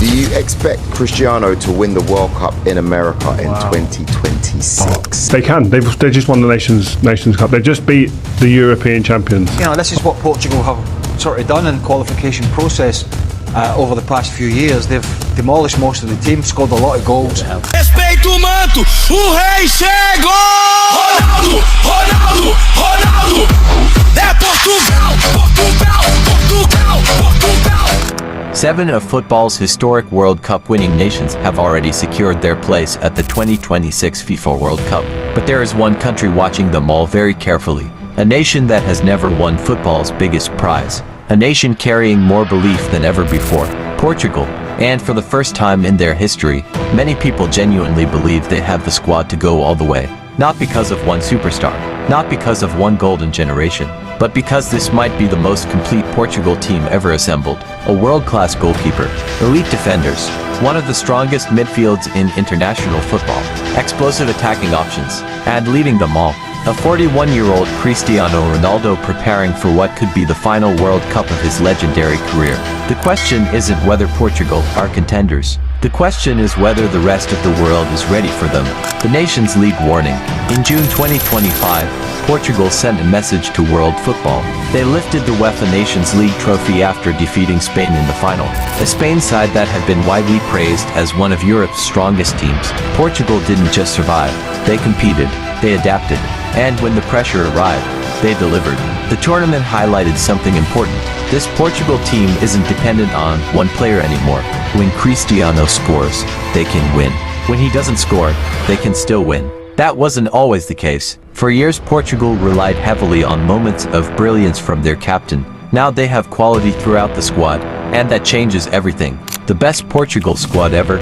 Do you expect Cristiano to win the World Cup in America in 2026? They can. They just won the Nations Cup. They just beat the European champions. You know, this is what Portugal have sort of done in the qualification process over the past few years. They've demolished most of the team, scored a lot of goals. Respeito o manto, o rei chegou! Ronaldo, Ronaldo, Ronaldo! É Portugal, Portugal, Portugal, Portugal! 7 of football's historic World Cup winning nations have already secured their place at the 2026 FIFA World Cup. But there is one country watching them all very carefully. A nation that has never won football's biggest prize. A nation carrying more belief than ever before. Portugal. And for the first time in their history, many people genuinely believe they have the squad to go all the way. Not because of one superstar, not because of one golden generation, but because this might be the most complete Portugal team ever assembled. A world-class goalkeeper, elite defenders, one of the strongest midfields in international football, explosive attacking options, and leading them all, a 41-year-old Cristiano Ronaldo preparing for what could be the final World Cup of his legendary career. The question isn't whether Portugal are contenders. The question is whether the rest of the world is ready for them. The Nations League warning. In June 2025, Portugal sent a message to world football. They lifted the UEFA Nations League trophy after defeating Spain in the final. A Spain side that had been widely praised as one of Europe's strongest teams. Portugal didn't just survive. They competed, they adapted, and when the pressure arrived, they delivered. The tournament highlighted something important. This Portugal team isn't dependent on one player anymore. When Cristiano scores, they can win. When he doesn't score, they can still win. That wasn't always the case. For years, Portugal relied heavily on moments of brilliance from their captain. Now they have quality throughout the squad, and that changes everything. The best Portugal squad ever?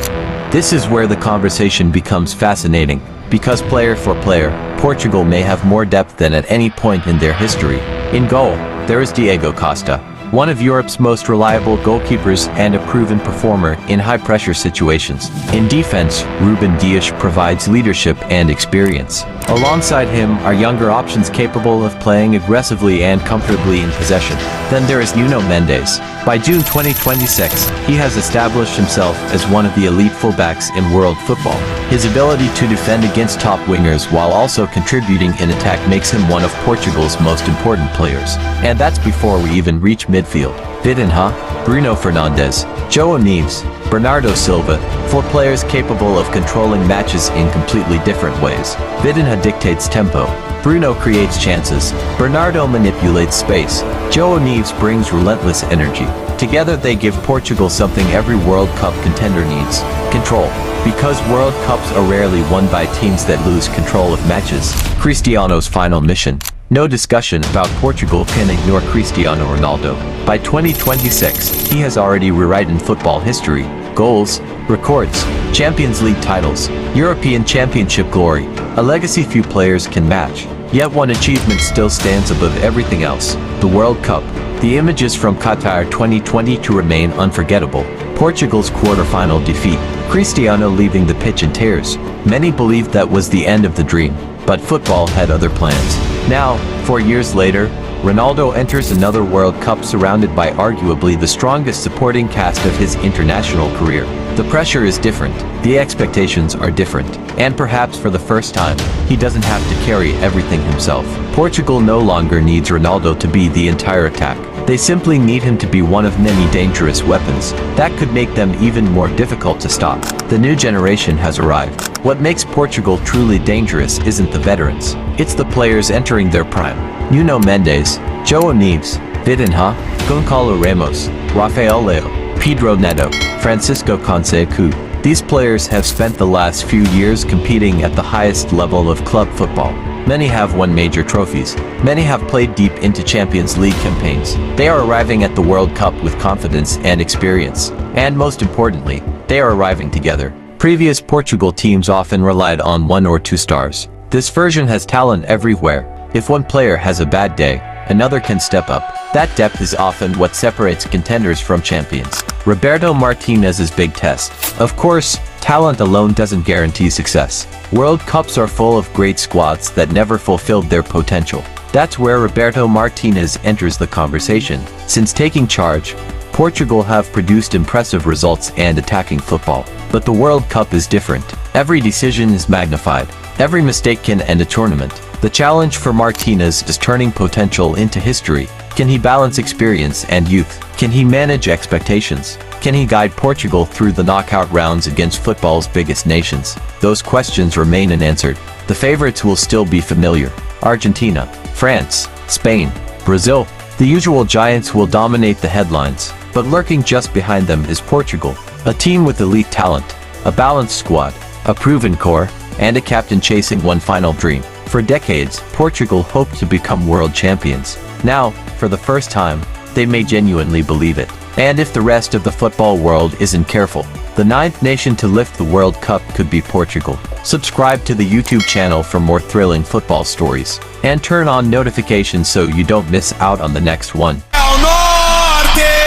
This is where the conversation becomes fascinating. Because player for player, Portugal may have more depth than at any point in their history. In goal, there is Diego Costa, one of Europe's most reliable goalkeepers and a proven performer in high-pressure situations. In defense, Ruben Dias provides leadership and experience. Alongside him are younger options capable of playing aggressively and comfortably in possession. Then there is Nuno Mendes. By June 2026, he has established himself as one of the elite fullbacks in world football. His ability to defend against top wingers while also contributing in attack makes him one of Portugal's most important players. And that's before we even reach midfield. Vitinha, Bruno Fernandes, João Neves, Bernardo Silva, 4 players capable of controlling matches in completely different ways. Vitinha dictates tempo. Bruno creates chances. Bernardo manipulates space. João Neves brings relentless energy. Together they give Portugal something every World Cup contender needs. Control. Because World Cups are rarely won by teams that lose control of matches. Cristiano's final mission. No discussion about Portugal can ignore Cristiano Ronaldo. By 2026, he has already rewritten football history. Goals, records, Champions League titles, European Championship glory, a legacy few players can match. Yet one achievement still stands above everything else, the World Cup. The images from Qatar 2022 remain unforgettable. Portugal's quarter-final defeat, Cristiano leaving the pitch in tears. Many believed that was the end of the dream, but football had other plans. Now, 4 years later, Ronaldo enters another World Cup surrounded by arguably the strongest supporting cast of his international career. The pressure is different, the expectations are different, and perhaps for the first time, he doesn't have to carry everything himself. Portugal no longer needs Ronaldo to be the entire attack. They simply need him to be one of many dangerous weapons that could make them even more difficult to stop. The new generation has arrived. What makes Portugal truly dangerous isn't the veterans, it's the players entering their prime. Nuno Mendes, João Neves, Vitinha, Goncalo Ramos, Rafael Leao, Pedro Neto, Francisco Conceição. These players have spent the last few years competing at the highest level of club football. Many have won major trophies. Many have played deep into Champions League campaigns. They are arriving at the World Cup with confidence and experience. And most importantly, they are arriving together. Previous Portugal teams often relied on 1 or 2 stars. This version has talent everywhere. If one player has a bad day, another can step up. That depth is often what separates contenders from champions. Roberto Martinez's big test. Of course, talent alone doesn't guarantee success. World Cups are full of great squads that never fulfilled their potential. That's where Roberto Martinez enters the conversation. Since taking charge, Portugal have produced impressive results and attacking football. But the World Cup is different. Every decision is magnified. Every mistake can end a tournament. The challenge for Martinez is turning potential into history. Can he balance experience and youth? Can he manage expectations? Can he guide Portugal through the knockout rounds against football's biggest nations? Those questions remain unanswered. The favorites will still be familiar. Argentina, France, Spain, Brazil. The usual giants will dominate the headlines. But lurking just behind them is Portugal, a team with elite talent, a balanced squad, a proven core, and a captain chasing one final dream. For decades, Portugal hoped to become world champions. Now, for the first time, they may genuinely believe it. And if the rest of the football world isn't careful, the ninth nation to lift the World Cup could be Portugal. Subscribe to the YouTube channel for more thrilling football stories. And turn on notifications so you don't miss out on the next one. É o norte,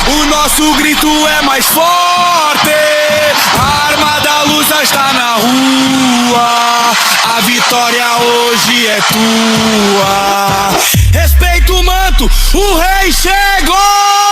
o nosso grito é mais forte. A arma da luz está na rua. A vitória hoje é tua. Respeita o manto, o rei chegou.